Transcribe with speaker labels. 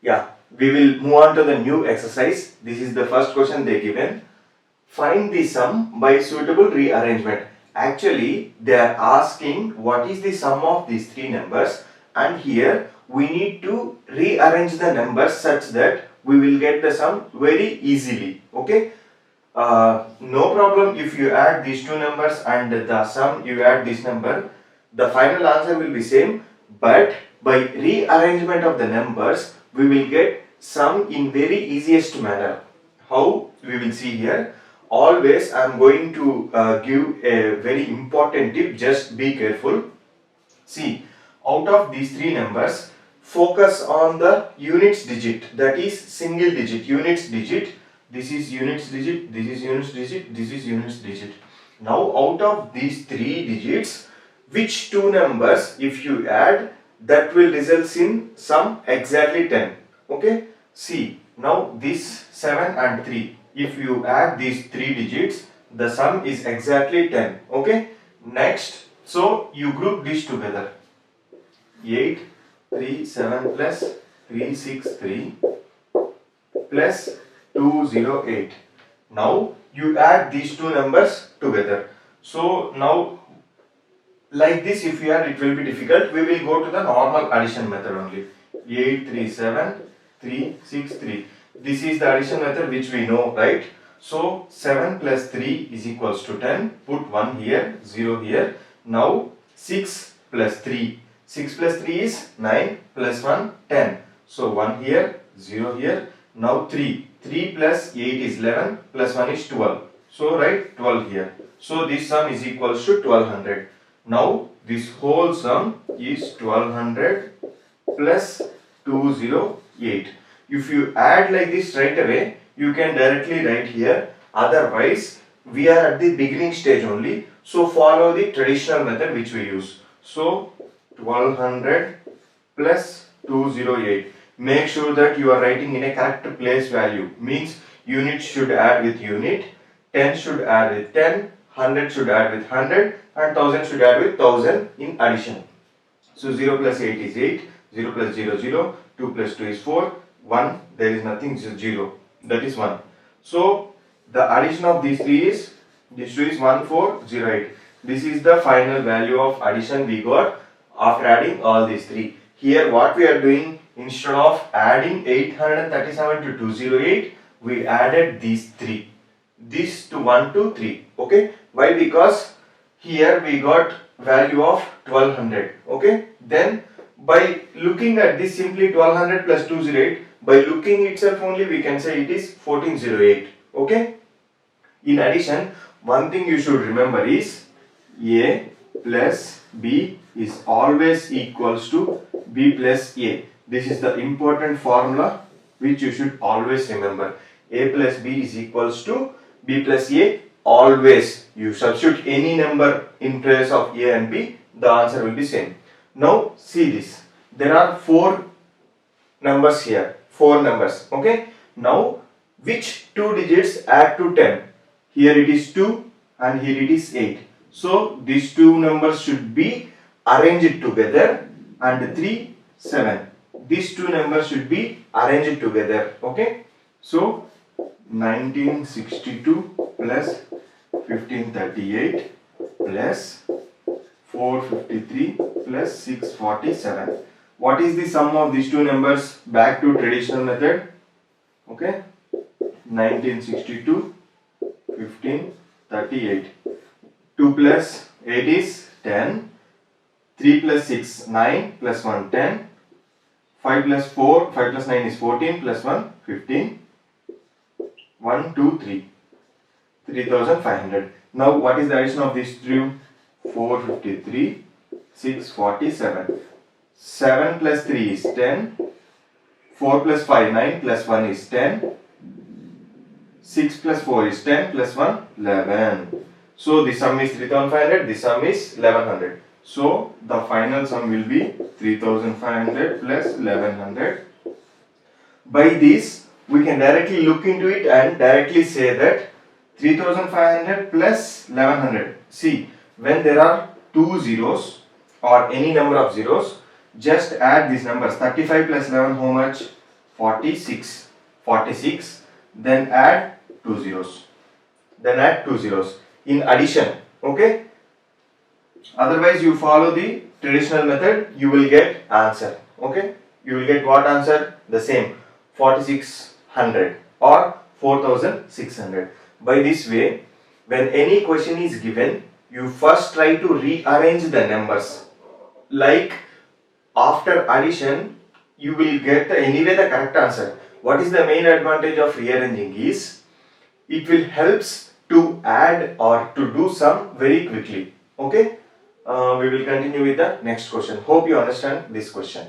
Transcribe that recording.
Speaker 1: Yeah, we will move on to the new exercise. This is the first question they given. Find the sum by suitable rearrangement. Actually, they are asking what is the sum of these three numbers, and here we need to rearrange the numbers such that we will get the sum very easily. Okay. No problem if you add these two numbers and the sum you add this number, the final answer will be same, but by rearrangement of the numbers we will get sum in very easiest manner. How, we will see here. Always I am going to give a very important tip, just be careful. See, out of these three numbers, focus on the units digit, that is single digit, units digit. This is units digit, this is units digit, this is units digit. Now out of these three digits, which two numbers if you add, that will result in sum exactly 10. Okay, see, now this 7 and 3, if you add these three digits, the sum is exactly 10. Okay, next, so you group these together. 8, 3, 7 plus 3, 6, 3 plus 2, 0, 8. Now you add these two numbers together. So now like this, if you add, it will be difficult. We will go to the normal addition method only. 8, 3, 7, 3, 6, 3. This is the addition method which we know, right? So 7 plus 3 is equals to 10. Put 1 here, 0 here. Now 6 plus 3. 6 plus 3 is 9 plus 1, 10. So 1 here, 0 here. Now 3. 3 plus 8 is 11 plus 1 is 12. So write 12 here. So this sum is equals to 1200. Now this whole sum is 1200 plus 208. If you add like this right away, you can directly write here. Otherwise, we are at the beginning stage only. So follow the traditional method which we use. So 1200 plus 208. Make sure that you are writing in a correct place value. Means unit should add with unit, 10 should add with 10, 100 should add with 100, and 1000 should add with 1000 in addition. So 0 plus 8 is 8, 0 plus 0, 0, 2 plus 2 is 4, 1, there is nothing, 0, that is 1. So the addition of these three is, this 2 is 1408. This is the final value of addition we got after adding all these three. Here what we are doing, instead of adding 837 to 208, we added these three. This to 1, 2, 3. Okay. Why? Because here we got value of 1200. Okay. Then by looking at this, simply 1200 plus 208, by looking itself only we can say it is 1408. Okay. In addition, one thing you should remember is A plus B is always equals to B plus A. This is the important formula which you should always remember. A plus B is equals to B plus A. Always you substitute any number in place of A and B, the answer will be same. Now see this, there are four numbers here, four numbers. Okay, now which two digits add to 10? Here it is 2 and here it is 8. So these two numbers should be arranged together, and 3, 7. These two numbers should be arranged together. Okay, so 1962 plus 1538 plus 453 plus 647. What is the sum of these two numbers? Back to traditional method. Okay, 1962, 1538. 2 plus 8 is 10. 3 plus 6, 9 plus 1, 10. 5 plus 4, 5 plus 9 is 14 plus 1, 15. 1, 2, 3. 3500. Now what is the addition of these two? 453, 647. 7 plus 3 is 10. 4 plus 5, 9 plus 1 is 10. 6 plus 4 is 10 plus 1, 11. So the sum is 3500, the sum is 1100. So the final sum will be 3500 plus 1100. By this we can directly look into it and directly say that 3500 plus 1100. See, when there are two zeros or any number of zeros, just add these numbers. 35 plus 11 how much? 46. 46. Then add 2 zeros. Then add 2 zeros in addition. Okay. Otherwise, you follow the traditional method, you will get answer. Okay. You will get what answer? The same, 4600 or 4600. By this way, when any question is given, you first try to rearrange the numbers. Like after addition, you will get anyway the correct answer. What is the main advantage of rearranging is it will helps to add or to do sum very quickly. Okay. We will continue with the next question. Hope you understand this question.